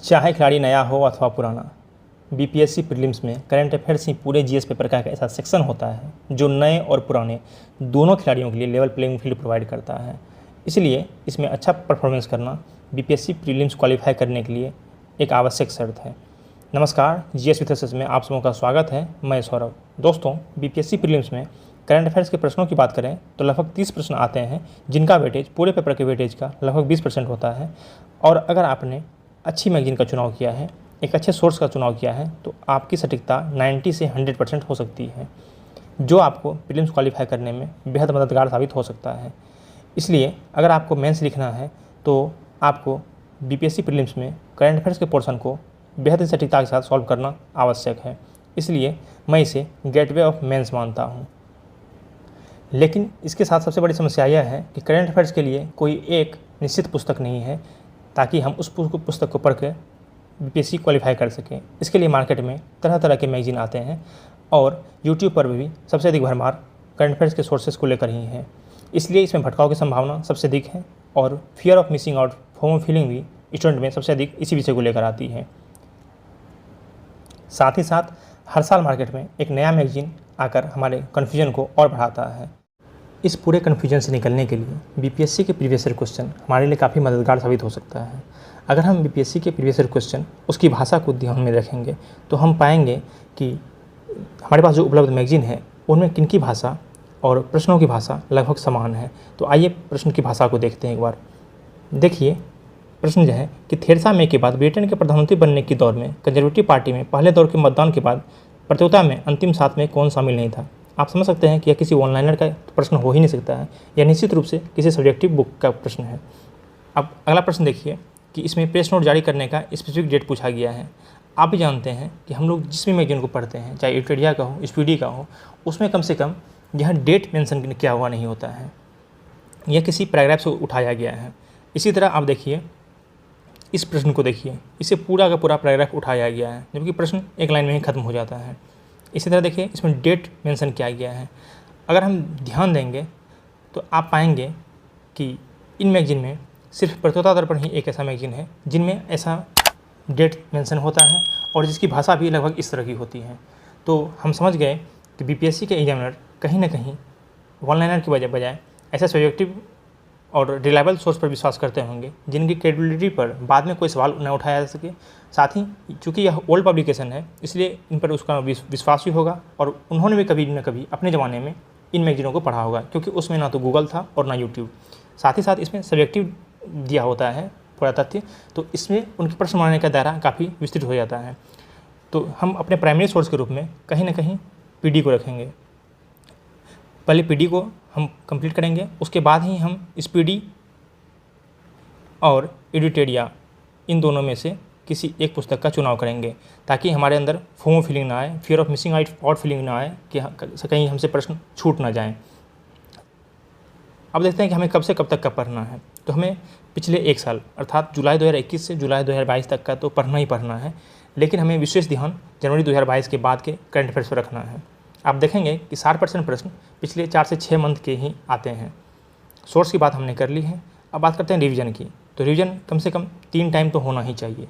चाहे खिलाड़ी नया हो अथवा पुराना, बीपीएससी प्रीलिम्स में करंट अफेयर्स ही पूरे जीएस पेपर का एक ऐसा सेक्शन होता है जो नए और पुराने दोनों खिलाड़ियों के लिए लेवल प्लेइंग फील्ड प्रोवाइड करता है। इसलिए इसमें अच्छा परफॉर्मेंस करना बीपीएससी प्रीलिम्स क्वालिफाई करने के लिए एक आवश्यक शर्त है। नमस्कार, जीएस विथ एसएस में आप सबों का स्वागत है। मैं सौरभ। दोस्तों, बीपीएससी प्रीलिम्स में करंट अफेयर्स के प्रश्नों की बात करें तो लगभग 30 प्रश्न आते हैं, जिनका वेटेज पूरे पेपर के वेटेज का लगभग 20% होता है। और अगर आपने अच्छी मैगजीन का चुनाव किया है, एक अच्छे सोर्स का चुनाव किया है, तो आपकी सटीकता 90 से 100% हो सकती है, जो आपको प्रीलिम्स क्वालिफाई करने में बेहद मददगार साबित हो सकता है। इसलिए अगर आपको मेंस लिखना है तो आपको बीपीएससी प्रीलिम्स में करंट अफेयर्स के पोर्शन को बेहद ही सटीकता के साथ सॉल्व करना आवश्यक है। इसलिए मैं इसे गेटवे ऑफ मेंस मानता हूँ। लेकिन इसके साथ सबसे बड़ी समस्या यह है कि करंट अफेयर्स के लिए कोई एक निश्चित पुस्तक नहीं है ताकि हम उस पुस्तक को पढ़ के बीपीएससी क्वालिफाई कर सकें। इसके लिए मार्केट में तरह तरह के मैगजीन आते हैं और यूट्यूब पर भी सबसे अधिक भरमार करंट अफेयर्स के सोर्सेज को लेकर ही है। इसलिए इसमें भटकाव की संभावना सबसे अधिक है और fear of missing out, FOMO feeling भी स्टूडेंट में सबसे अधिक इसी विषय को लेकर आती है। साथ ही साथ हर साल मार्केट में एक नया मैगजीन आकर हमारे कन्फ्यूजन को और बढ़ाता है। इस पूरे कन्फ्यूजन से निकलने के लिए बीपीएससी के प्रीवियस ईयर क्वेश्चन हमारे लिए काफ़ी मददगार साबित हो सकता है। अगर हम बीपीएससी के प्रीवियस ईयर क्वेश्चन उसकी भाषा को ध्यान में रखेंगे तो हम पाएंगे कि हमारे पास जो उपलब्ध मैगजीन है उनमें किनकी भाषा और प्रश्नों की भाषा लगभग समान है। तो आइए प्रश्न की भाषा को देखते हैं एक बार। देखिए, प्रश्न जो है कि थेरेसा मे के बाद ब्रिटेन के प्रधानमंत्री बनने की दौर में कंजर्वेटिव पार्टी में पहले दौर के मतदान के बाद प्रतियोगिता में अंतिम 7 में कौन शामिल नहीं था। आप समझ सकते हैं कि यह किसी ऑनलाइनर का प्रश्न हो ही नहीं सकता है, यह निश्चित रूप से किसी सब्जेक्टिव बुक का प्रश्न है। अब अगला प्रश्न देखिए कि इसमें प्रेस नोट जारी करने का स्पेसिफिक डेट पूछा गया है। आप भी जानते हैं कि हम लोग जिस भी मैगजीन को पढ़ते हैं, चाहे एडिटोरिया का हो, स्पीडी का हो, उसमें कम से कम यह डेट मेंशन किया हुआ नहीं होता है, यह किसी पैराग्राफ से उठाया गया है। इसी तरह आप देखिए, इस प्रश्न को देखिए, इसे पूरा का पूरा पैराग्राफ उठाया गया है, जबकि प्रश्न एक लाइन में ही खत्म हो जाता है। इसी तरह देखिए, इसमें डेट मेंशन किया गया है। अगर हम ध्यान देंगे तो आप पाएंगे कि इन मैगजीन में सिर्फ प्रतियोगिता दर्पण ही एक ऐसा मैगजीन है जिनमें ऐसा डेट मेंशन होता है और जिसकी भाषा भी लगभग इस तरह की होती है। तो हम समझ गए कि बीपीएससी के एग्जामिनर कहीं ना कहीं ऑनलाइनर की बजाय ऐसे सब्जेक्टिव और रिलायबल सोर्स पर विश्वास करते होंगे जिनकी क्रेडिबिलिटी पर बाद में कोई सवाल न उठाया जा सके। साथ ही चूँकि यह ओल्ड पब्लिकेशन है, इसलिए इन पर उसका विश्वास भी होगा और उन्होंने भी कभी न कभी अपने ज़माने में इन मैगजीनों को पढ़ा होगा, क्योंकि उसमें ना तो गूगल था और ना यूट्यूब। साथ ही साथ इसमें सब्जेक्टिव दिया होता है पूरा तथ्य, तो इसमें उनके प्रश्न बनाने का दायरा काफ़ी विस्तृत हो जाता है। तो हम अपने प्राइमरी सोर्स के रूप में कहीं ना कहीं पीडी को रखेंगे। पहले पीडी को हम कंप्लीट करेंगे, उसके बाद ही हम स्पीडी और एडिटोरिया इन दोनों में से किसी एक पुस्तक का चुनाव करेंगे, ताकि हमारे अंदर फोमो फीलिंग ना आए, fear of missing out feeling ना आए कि कहीं हमसे प्रश्न छूट ना जाएं। अब देखते हैं कि हमें कब से कब तक का पढ़ना है। तो हमें पिछले एक साल अर्थात जुलाई 2021 से जुलाई 2022 तक का तो पढ़ना ही पढ़ना है, लेकिन हमें विशेष ध्यान जनवरी 2022 के बाद के करंट अफेयर्स पर रखना है। आप देखेंगे कि 60% प्रश्न पिछले 4 से 6 मंथ के ही आते हैं। सोर्स की बात हमने कर ली है। अब बात करते हैं रिवीजन की। तो रिवीजन कम से कम 3 टाइम तो होना ही चाहिए।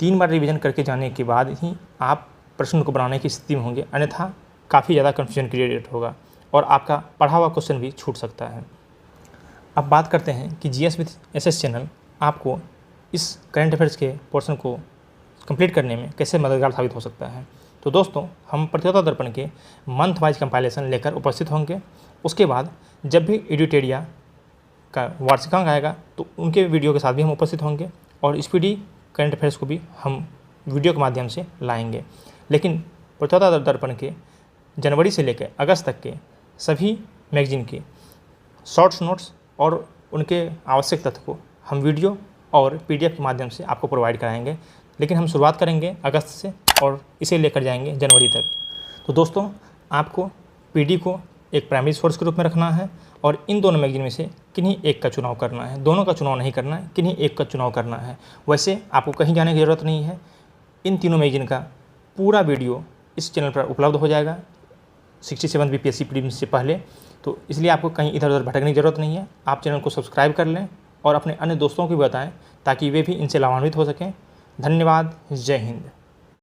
3 बार रिवीजन करके जाने के बाद ही आप प्रश्न को बनाने की स्थिति में होंगे, अन्यथा काफ़ी ज़्यादा कन्फ्यूजन क्रिएट होगा और आपका पढ़ा हुआ क्वेश्चन भी छूट सकता है। अब बात करते हैं कि जीएस विथ एसएस चैनल आपको इस करंट अफेयर्स के पोर्शन को कंप्लीट करने में कैसे मददगार साबित हो सकता है। तो दोस्तों, हम प्रतियोगिता दर्पण के मंथ वाइज कंपाइलेशन लेकर उपस्थित होंगे। उसके बाद जब भी एडिटोरिया का वार्षिकांक आएगा तो उनके वीडियो के साथ भी हम उपस्थित होंगे और स्पीडी करंट अफेयर्स को भी हम वीडियो के माध्यम से लाएंगे। लेकिन प्रतियोगिता दर्पण के जनवरी से लेकर अगस्त तक के सभी मैगजीन के शॉर्ट्स नोट्स और उनके आवश्यक तथ्य को हम वीडियो और पीडीएफ के माध्यम से आपको प्रोवाइड कराएंगे। लेकिन हम शुरुआत करेंगे अगस्त से और इसे लेकर जाएंगे जनवरी तक। तो दोस्तों, आपको पीडी को एक प्राइमरी सोर्स के रूप में रखना है और इन दोनों मैगजीन में से किन्हीं एक का चुनाव करना है। दोनों का चुनाव नहीं करना है, किन्हीं एक का चुनाव करना है। वैसे आपको कहीं जाने की ज़रूरत नहीं है। इन तीनों मैगजीन का पूरा वीडियो इस चैनल पर उपलब्ध हो जाएगा 67 बीपीएससी प्रीलिम्स से पहले। तो इसलिए आपको कहीं इधर उधर भटकने की ज़रूरत नहीं है। आप चैनल को सब्सक्राइब कर लें और अपने अन्य दोस्तों को भी बताएं ताकि वे भी इनसे लाभान्वित हो सकें। धन्यवाद। जय हिंद।